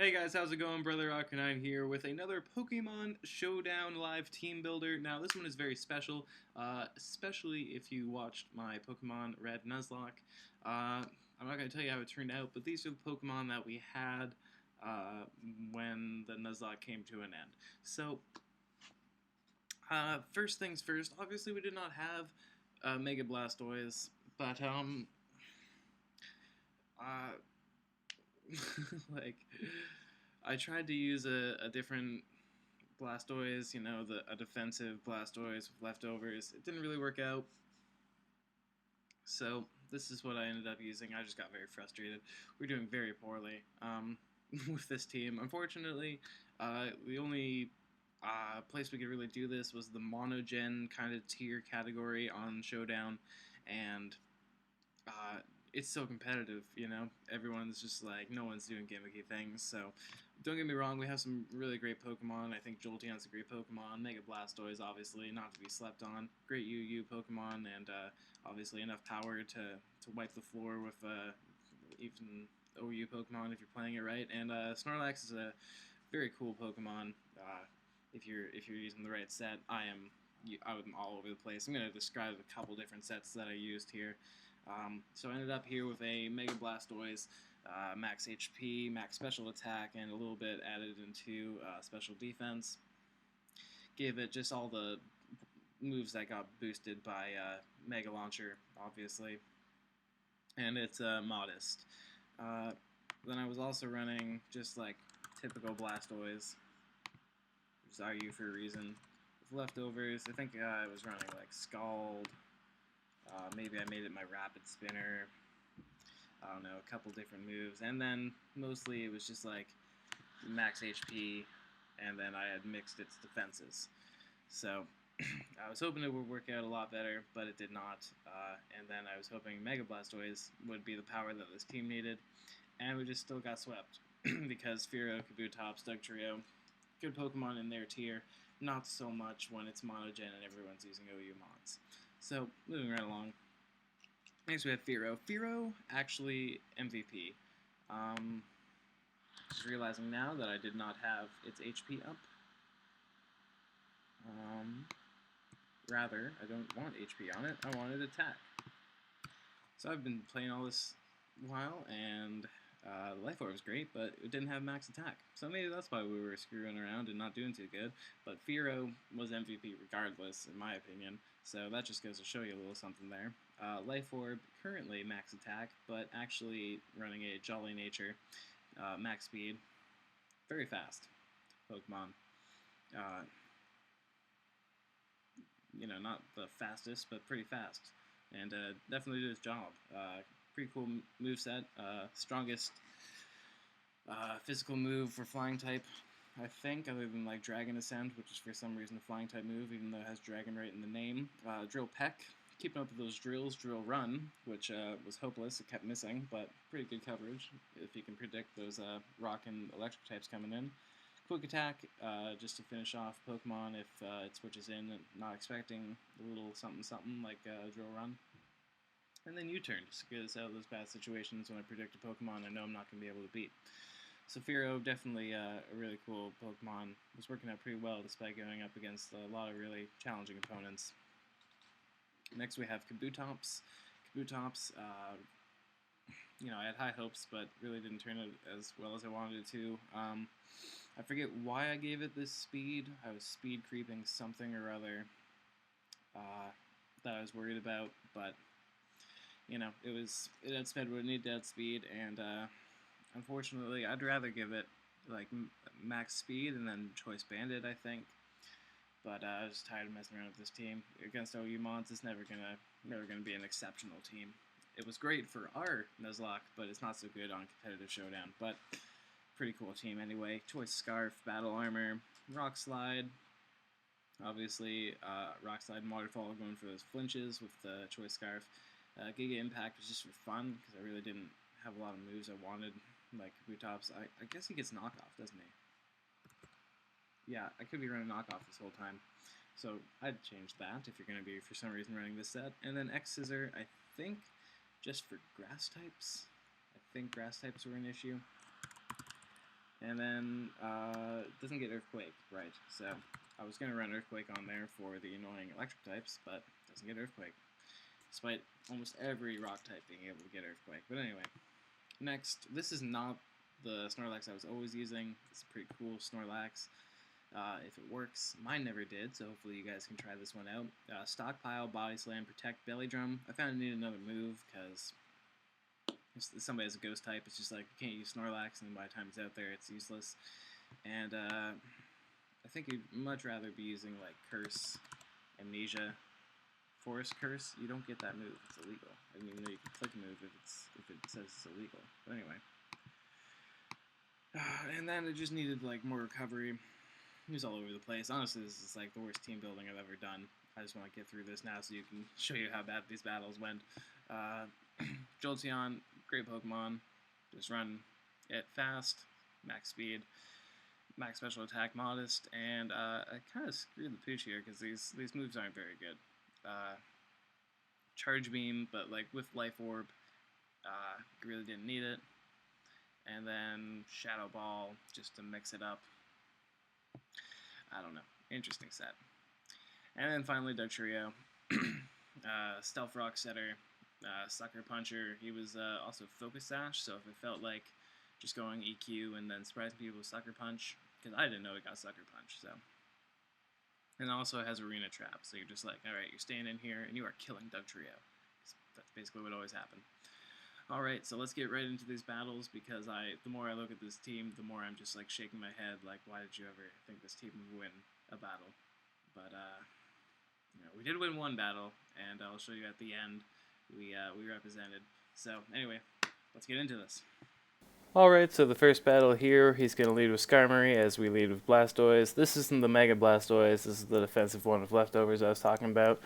Hey guys, how's it going? Brother Arcanine here with another Pokemon Showdown live team builder. Now this one is very special, especially if you watched my Pokemon Red Nuzlocke. I'm not going to tell you how it turned out, but these are the Pokemon that we had when the Nuzlocke came to an end. So, first things first, obviously we did not have Mega Blastoise, but uh, like, I tried to use a different Blastoise, you know, a defensive Blastoise with leftovers. It didn't really work out, so this is what I ended up using. I just got very frustrated. We're doing very poorly with this team. Unfortunately, the only place we could really do this was the Monogen kind of tier category on Showdown, and it's so competitive, you know? Everyone's just like, no one's doing gimmicky things, so don't get me wrong, we have some really great Pokemon. I think Jolteon's a great Pokemon. Mega Blastoise, obviously, not to be slept on. Great UU Pokemon, and obviously enough power to wipe the floor with even OU Pokemon if you're playing it right. And Snorlax is a very cool Pokemon if you're using the right set. I'm all over the place. I'm going to describe a couple different sets that I used here. So I ended up here with a Mega Blastoise, max HP, max special attack, and a little bit added into special defense. Gave it just all the moves that got boosted by Mega Launcher, obviously. And it's modest. Then I was also running just like typical Blastoise, which is RU for a reason. With leftovers, I think I was running like Scald. Maybe I made it my Rapid Spinner. I don't know, a couple different moves. And then mostly it was just like max HP, and then I had mixed its defenses. So I was hoping it would work out a lot better, but it did not. And then I was hoping Mega Blastoise would be the power that this team needed, and we just still got swept because Fearow, Kabutops, Dugtrio, good Pokemon in their tier, not so much when it's Monogen and everyone's using OU mods. So, moving right along. Next we have Fearow. Fearow, actually MVP. Just realizing now that I did not have its HP up. Rather, I don't want HP on it, I wanted attack. So I've been playing all this while, and Life Orb was great, but it didn't have max attack. So maybe that's why we were screwing around and not doing too good. But Fearow was MVP regardless, in my opinion. So that just goes to show you a little something there. Life Orb, currently max attack, but actually running a Jolly Nature, max speed. Very fast Pokemon. You know, not the fastest, but pretty fast. And definitely did its job. Pretty cool moveset. Strongest physical move for flying type, I think, other than like Dragon Ascent, which is for some reason a flying type move, even though it has Dragon right in the name. Drill Peck, keeping up with those drills. Drill Run, which was hopeless, it kept missing, but pretty good coverage if you can predict those rock and electric types coming in. Quick Attack, just to finish off Pokemon if it switches in, not expecting a little something like Drill Run. And then U-Turn, just to get us out of those bad situations when I predict a Pokemon I know I'm not going to be able to beat. So Fearow, definitely a really cool Pokemon. Was working out pretty well despite going up against a lot of really challenging opponents. Next we have Kabutops. Kabutops, you know, I had high hopes, but really didn't turn out as well as I wanted it to. I forget why I gave it this speed. I was speed creeping something or other that I was worried about, but you know, it had sped what it needed at speed, and unfortunately, I'd rather give it like max speed and then Choice Bandit, I think. But I was tired of messing around with this team against OU mods. It's never gonna be an exceptional team. It was great for our Nuzlocke, but it's not so good on competitive Showdown. But pretty cool team anyway. Choice Scarf, Battle Armor, Rock Slide. Obviously, Rock Slide and Waterfall going for those flinches with the Choice Scarf. Giga Impact was just for fun, because I really didn't have a lot of moves I wanted, like Kabutops. I guess he gets knockoff, doesn't he? Yeah, I could be running knockoff this whole time. So I'd change that if you're going to be, for some reason, running this set. And then X-Scissor, I think, just for grass types. I think grass types were an issue. And then it doesn't get Earthquake, right? So I was going to run Earthquake on there for the annoying electric types, but it doesn't get Earthquake, despite almost every rock type being able to get Earthquake. But anyway, next, this is not the Snorlax I was always using. It's a pretty cool Snorlax. If it works, mine never did, so hopefully you guys can try this one out. Stockpile, Body Slam, Protect, Belly Drum. I found I need another move because if somebody has a ghost type, it's just like you can't use Snorlax, and then by the time it's out there, it's useless. And I think you'd much rather be using like Curse, Amnesia, Forest Curse. You don't get that move; it's illegal. I didn't even know you could click a move if it says it's illegal. But anyway, and then it just needed like more recovery. He was all over the place. Honestly, this is like the worst team building I've ever done. I just want to get through this now so you can show you how bad these battles went. Jolteon, great Pokemon. Just run it fast, max speed, max special attack, modest, and I kind of screwed the pooch here because these moves aren't very good. Charge Beam, but like with Life Orb, really didn't need it. And then Shadow Ball just to mix it up. I don't know. Interesting set. And then finally Dugtrio. Stealth Rock Setter, Sucker Puncher. He was also Focus Sash, so if it felt like just going EQ and then surprising people with Sucker Punch, because I didn't know it got Sucker Punch, so. And also it has Arena Trap, so you're just like, alright, you're staying in here and you are killing Dugtrio. That's basically what always happened. Alright, so let's get right into these battles, because the more I look at this team, the more I'm just like shaking my head, like, why did you ever think this team would win a battle? But, you know, we did win one battle, and I'll show you at the end we represented. So, anyway, let's get into this. Alright, so the first battle here, he's going to lead with Skarmory as we lead with Blastoise. This isn't the Mega Blastoise, this is the defensive one with leftovers I was talking about.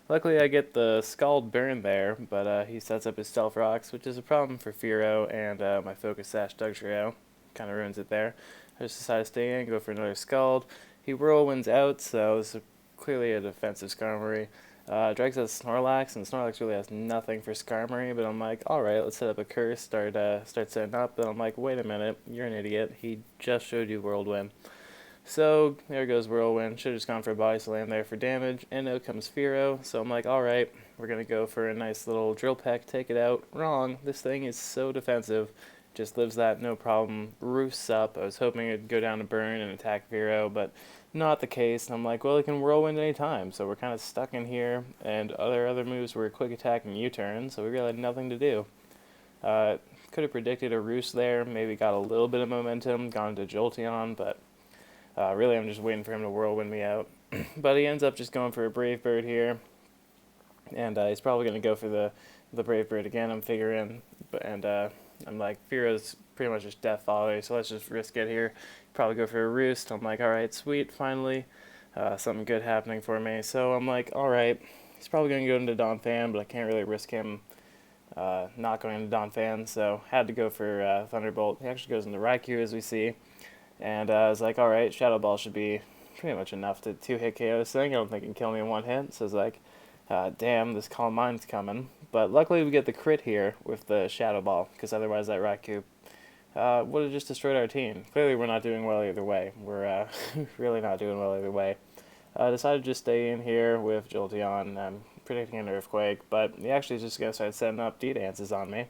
Luckily I get the Scald Burn there, but he sets up his Stealth Rocks, which is a problem for Fearow, and my Focus Sash Dugtrio kind of ruins it there. I just decide to stay in, go for another Scald. He Whirlwinds out, so this is clearly a defensive Skarmory. Drake says Snorlax, and Snorlax really has nothing for Skarmory, but I'm like, alright, let's set up a curse, start setting up, but I'm like, wait a minute, you're an idiot, he just showed you Whirlwind. So, there goes Whirlwind, should've just gone for a Body Slam there for damage, and out comes Fearow, so I'm like, alright, we're gonna go for a nice little Drill Peck, take it out. Wrong, this thing is so defensive, just lives that, no problem, roosts up. I was hoping it'd go down to Burn and attack Fearow, but not the case. And I'm like, well, it can Whirlwind anytime, so we're kind of stuck in here. And other moves were Quick Attack and U-Turn, so we really had nothing to do. Could have predicted a Roost there, maybe got a little bit of momentum, gone to Jolteon, but really I'm just waiting for him to Whirlwind me out. But he ends up just going for a Brave Bird here, and he's probably going to go for the Brave Bird again, I'm figuring. And I'm like, Fearow's pretty much just death volley, so let's just risk it here. Probably go for a Roost. I'm like, alright, sweet, finally. Something good happening for me. So I'm like, alright, he's probably going to go into Donphan, but I can't really risk him not going into Donphan, so had to go for Thunderbolt. He actually goes into Raikou, as we see. And I was like, alright, Shadow Ball should be pretty much enough to 2-hit KO this thing. I don't think it can kill me in one hit. So I was like, damn, this Calm Mind's coming. But luckily we get the crit here with the Shadow Ball, because otherwise that Raikou would have just destroyed our team. Clearly we're not doing well either way. We're really not doing well either way. I decided to just stay in here with Jolteon. I'm predicting an Earthquake, but he actually is just going to start setting up D-Dances on me.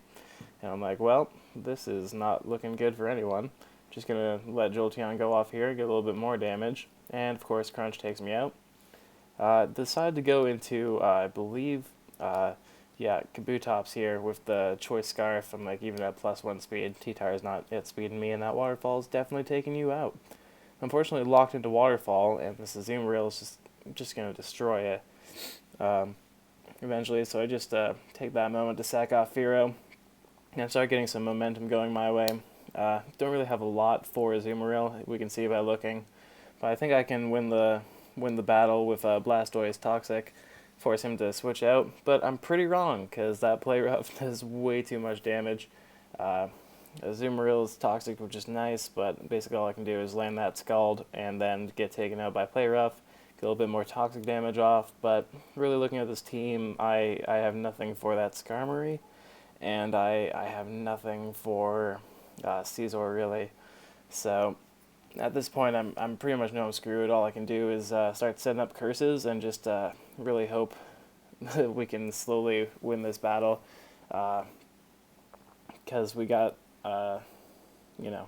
And I'm like, well, this is not looking good for anyone. Just going to let Jolteon go off here, get a little bit more damage. And, of course, Crunch takes me out. Decided to go into, I believe, Kabutops here with the Choice Scarf. I'm like, even at +1 speed, T-Tire's not yet speeding me, and that Waterfall is definitely taking you out. Unfortunately, locked into Waterfall, and this Azumarill is just going to destroy it eventually. So I just take that moment to sack off Fearow and start getting some momentum going my way. Don't really have a lot for Azumarill, we can see by looking, but I think I can win the battle with Blastoise Toxic, force him to switch out, but I'm pretty wrong, because that Play Rough does way too much damage. Azumarill's Toxic, which is nice, but basically all I can do is land that Scald and then get taken out by Play Rough, get a little bit more Toxic damage off, but really looking at this team, I have nothing for that Skarmory, and I have nothing for Scizor, really. So at this point, I'm pretty much know I'm screwed. All I can do is start setting up curses and just really hope that we can slowly win this battle, because we got you know,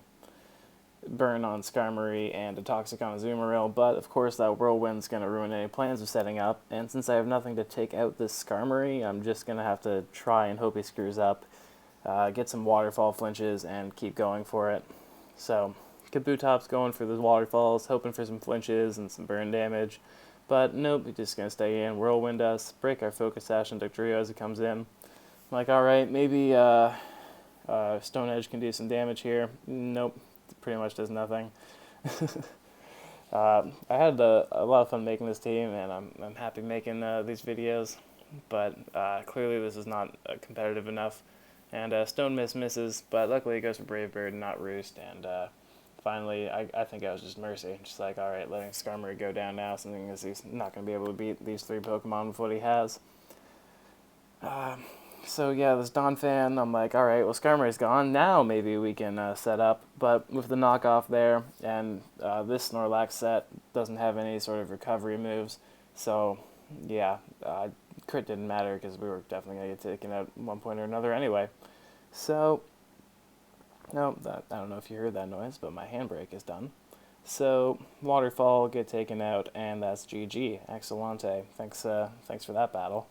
burn on Skarmory and a Toxic on Azumarill, but of course that Whirlwind's going to ruin any plans of setting up, and since I have nothing to take out this Skarmory, I'm just going to have to try and hope he screws up, get some Waterfall flinches, and keep going for it. So, Kabutops going for the Waterfalls, hoping for some flinches and some burn damage, but nope, he's just going to stay in, Whirlwind us, break our Focus Sash and Dugtrio as it comes in. I'm like, alright, maybe Stone Edge can do some damage here. Nope, pretty much does nothing. I had a lot of fun making this team, and I'm happy making these videos, but clearly this is not competitive enough. And Stone Miss misses, but luckily it goes for Brave Bird, not Roost, and finally I think I was just Mercy. Just like, alright, letting Skarmory go down now, something because he's not going to be able to beat these 3 Pokemon with what he has. So yeah, this Donphan, I'm like, alright, well Skarmory's gone, now maybe we can set up, but with the knockoff there, and this Snorlax set doesn't have any sort of recovery moves, so yeah, crit didn't matter because we were definitely going to get taken out at one point or another anyway. So, no, I don't know if you heard that noise, but my handbrake is done. So, Waterfall, get taken out, and that's GG. Excellente. Thanks for that battle.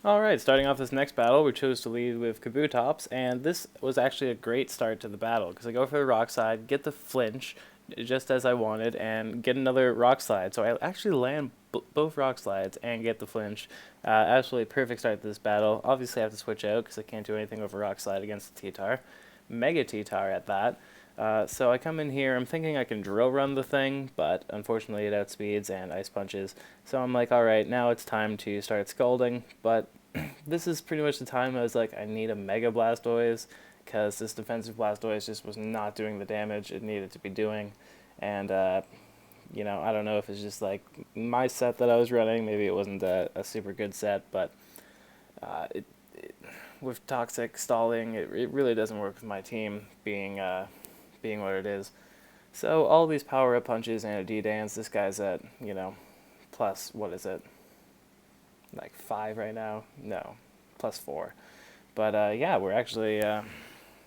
Alright, starting off this next battle, we chose to lead with Kabutops, and this was actually a great start to the battle, because I go for the Rock Slide, get the flinch, just as I wanted, and get another Rock Slide. So I actually land both Rock Slides and get the flinch. Absolutely perfect start to this battle. Obviously I have to switch out, because I can't do anything over Rock Slide against the T-Tar. Mega T-Tar at that. So I come in here, I'm thinking I can drill run the thing, but unfortunately it outspeeds and ice punches. So I'm like, alright, now it's time to start scalding, but this is pretty much the time I was like, I need a Mega Blastoise, because this defensive Blastoise just was not doing the damage it needed to be doing. And, you know, I don't know if it's just like my set that I was running, maybe it wasn't a super good set, but with Toxic stalling, it really doesn't work with my team being what it is. So all these power-up punches and a D-Dance, this guy's at, you know, plus, what is it? Like 5 right now? No, plus 4. But yeah, we're actually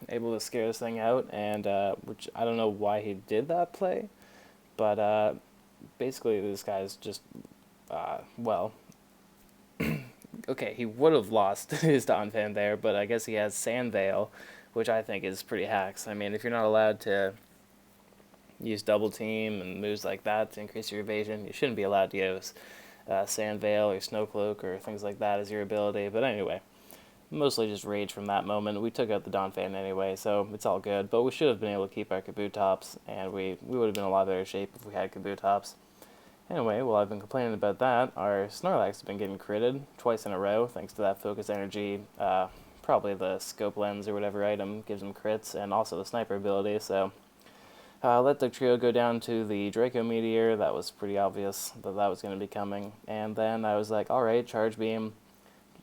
able to scare this thing out, and which I don't know why he did that play, but basically this guy's just, well, okay, he would have lost his Donphan there, but I guess he has Sand Veil, which I think is pretty hacks. I mean, if you're not allowed to use Double Team and moves like that to increase your evasion, you shouldn't be allowed to use Sand Veil or Snow Cloak or things like that as your ability. But anyway, mostly just rage from that moment. We took out the Donphan anyway, so it's all good. But we should have been able to keep our Kabutops, and we would have been in a lot better shape if we had Kabutops. Anyway, while I've been complaining about that, our Snorlax has been getting critted twice in a row, thanks to that Focus Energy. Probably the Scope Lens or whatever item gives him crits, and also the Sniper ability, so let Dugtrio go down to the Draco Meteor. That was pretty obvious that was going to be coming. And then I was like, alright, Charge Beam.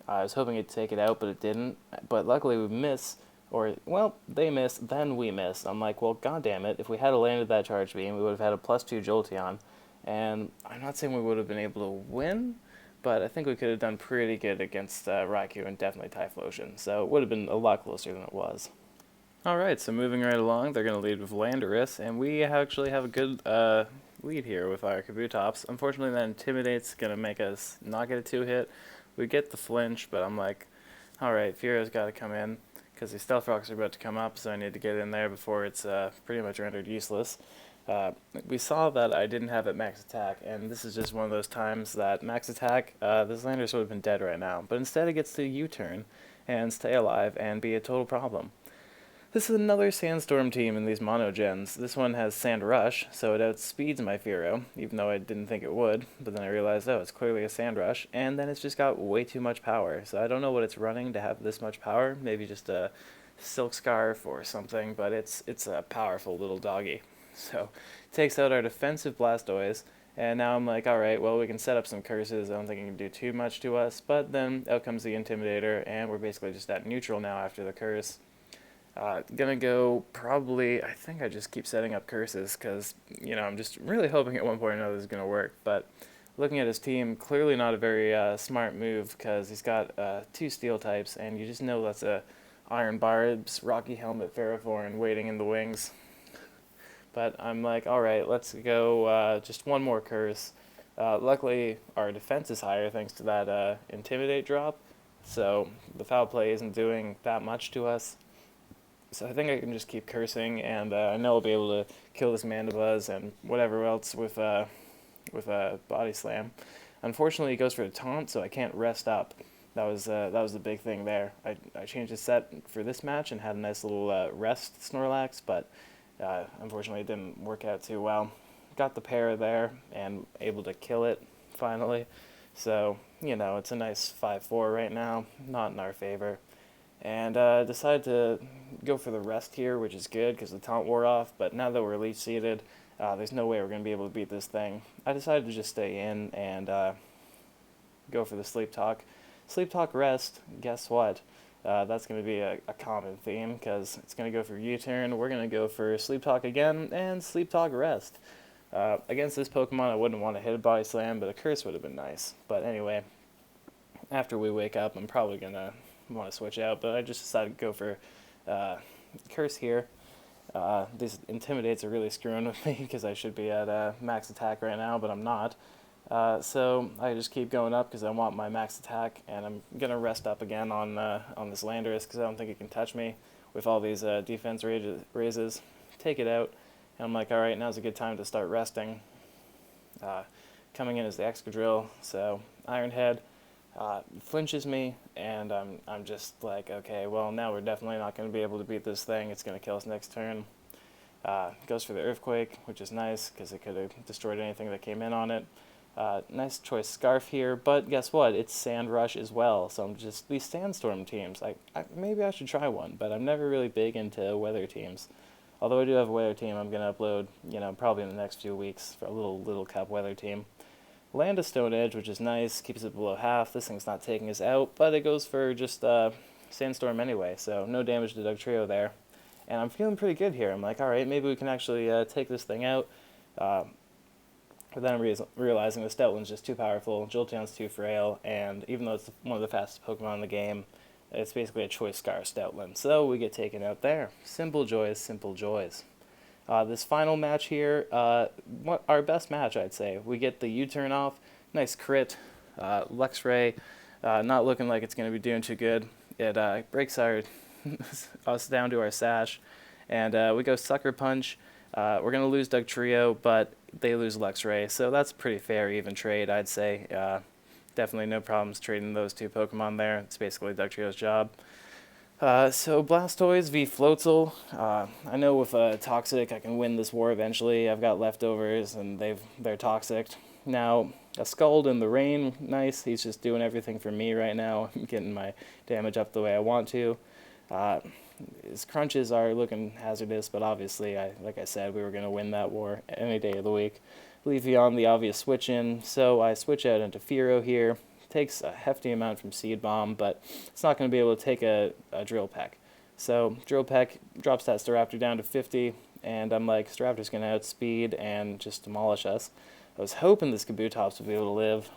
I was hoping it'd take it out, but it didn't. But luckily we missed, or, well, they missed, then we missed. I'm like, well, goddammit, if we had landed that Charge Beam, we would have had a +2 Jolteon. And I'm not saying we would have been able to win, but I think we could have done pretty good against Raikou and definitely Typhlosion. So it would have been a lot closer than it was. Alright, so moving right along, they're going to lead with Landorus, and we actually have a good lead here with our Kabutops. Unfortunately, that Intimidate's going to make us not get a 2-hit. We get the flinch, but I'm like, alright, Fearo's got to come in, because the Stealth Rocks are about to come up, so I need to get in there before it's pretty much rendered useless. We saw that I didn't have it max attack, and this is just one of those times that max attack, this Landorus would have been dead right now, but instead it gets to U-turn and stay alive and be a total problem. This is another Sandstorm team in these Monogens. This one has Sand Rush, so it outspeeds my Fearow, even though I didn't think it would, but then I realized, oh, it's clearly a Sand Rush, and then it's just got way too much power, so I don't know what it's running to have this much power, maybe just a Silk Scarf or something, but it's a powerful little doggy. So, it takes out our defensive Blastoise, and now I'm like, alright, well, we can set up some curses. I don't think it can do too much to us, but then out comes the Intimidator, and we're basically just at neutral now after the curse. Gonna go probably, I think I just keep setting up curses because, I'm just really hoping at one point or another this is gonna work. But looking at his team, clearly not a very smart move because he's got two steel types, and you just know that's a Iron Barbs, Rocky Helmet, Ferrothorn waiting in the wings. But I'm like, alright, let's go just one more curse. Luckily, our defense is higher thanks to that Intimidate drop, so the foul play isn't doing that much to us. So I think I can just keep cursing, and I know I'll be able to kill this Mandibuzz and whatever else with a Body Slam. Unfortunately, he goes for a taunt, so I can't rest up. That was the big thing there. I changed the set for this match and had a nice little rest Snorlax, but unfortunately it didn't work out too well. Got the pair there and able to kill it finally. So, it's a nice 5-4 right now, not in our favor. And decided to go for the rest here, which is good because the taunt wore off, but now that we're elite seeded, there's no way we're going to be able to beat this thing. I decided to just stay in and go for the Sleep Talk. Sleep Talk Rest, guess what? That's going to be a common theme because it's going to go for U-Turn. We're going to go for Sleep Talk again and Sleep Talk Rest. Against this Pokemon, I wouldn't want to hit a Body Slam, but a Curse would have been nice. But anyway, after we wake up, I'm probably going to want to switch out, but I just decided to go for Curse here. These Intimidates are really screwing with me because I should be at max attack right now, but I'm not. So I just keep going up because I want my max attack, and I'm going to rest up again on this Landorus because I don't think it can touch me with all these defense raises. Take it out, and I'm like, alright, now's a good time to start resting. Coming in is the Excadrill, so Iron Head flinches me, and I'm just like, okay, well, now we're definitely not going to be able to beat this thing. It's going to kill us next turn. Goes for the Earthquake, which is nice because it could have destroyed anything that came in on it. Nice choice Scarf here, but guess what? It's Sand Rush as well, so I'm just, these Sandstorm teams, maybe I should try one, but I'm never really big into weather teams. Although I do have a weather team I'm going to upload, probably in the next few weeks for a little cup weather team. Land a Stone Edge, which is nice, keeps it below half. This thing's not taking us out, but it goes for just Sandstorm anyway, so no damage to Dugtrio there. And I'm feeling pretty good here. I'm like, alright, maybe we can actually take this thing out. But then I'm realizing the Stoutland's just too powerful, Jolteon's too frail, and even though it's one of the fastest Pokemon in the game, it's basically a Choice Scar Stoutland. So we get taken out there. Simple joys, simple joys. This final match here, our best match, I'd say. We get the U-turn off, nice crit, Luxray, not looking like it's going to be doing too good. It breaks us down to our sash, and we go Sucker Punch. We're going to lose Dugtrio, but they lose Luxray, so that's pretty fair, even trade, I'd say. Definitely no problems trading those two Pokemon there. It's basically Dugtrio's job. So Blastoise v Floatzel. I know with Toxic I can win this war eventually. I've got leftovers and they're Toxic. Now, a Scald in the Rain, nice. He's just doing everything for me right now. I'm getting my damage up the way I want to. His crunches are looking hazardous, but obviously, like I said, we were going to win that war any day of the week. Leafeon, the obvious switch in, so I switch out into Fearow here. Takes a hefty amount from Seed Bomb, but it's not going to be able to take a Drill Peck. So Drill Peck drops that Staraptor down to 50, and I'm like, Staraptor's going to outspeed and just demolish us. I was hoping this Kabutops would be able to live,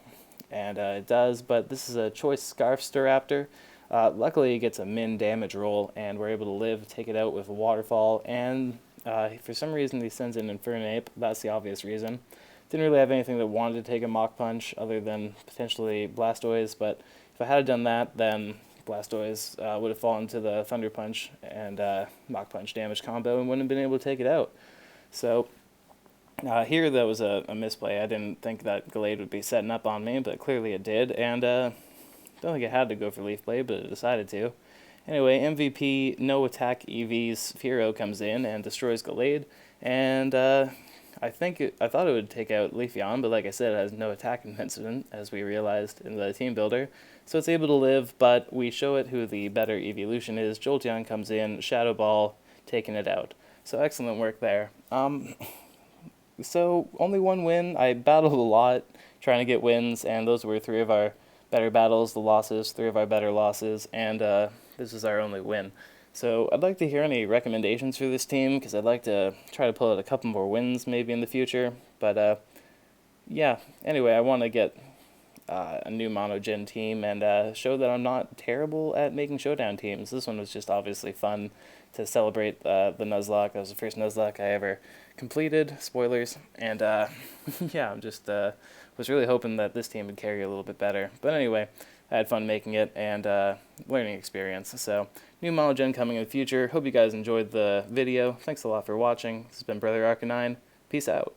and it does, but this is a Choice Scarf Staraptor. Luckily, it gets a min damage roll, and we're able to live, take it out with a Waterfall, and for some reason he sends in Infernape. That's the obvious reason. Didn't really have anything that wanted to take a Mach Punch other than potentially Blastoise, but if I had done that, then Blastoise would have fallen to the Thunder Punch and Mach Punch damage combo and wouldn't have been able to take it out. So here that was a misplay. I didn't think that Gallade would be setting up on me, but clearly it did, and don't think it had to go for Leaf Blade, but it decided to. Anyway, MVP, no attack EVs, Fearow comes in and destroys Gallade, and I thought it would take out Leafeon, but like I said, it has no attack incident, as we realized in the team builder. So it's able to live, but we show it who the better evolution is. Jolteon comes in, Shadow Ball, taking it out. So excellent work there. So only one win. I battled a lot trying to get wins, and those were 3 of our better battles, the losses, 3 of our better losses, and this is our only win. So I'd like to hear any recommendations for this team, because I'd like to try to pull out a couple more wins maybe in the future. But yeah, anyway, I want to get a new Monogen team and show that I'm not terrible at making Showdown teams. This one was just obviously fun to celebrate the Nuzlocke. That was the first Nuzlocke I ever completed. Spoilers. And yeah, I'm just was really hoping that this team would carry a little bit better. But anyway, I had fun making it and learning experience. So new Monogen coming in the future. Hope you guys enjoyed the video. Thanks a lot for watching. This has been Brother Arcanine. Peace out.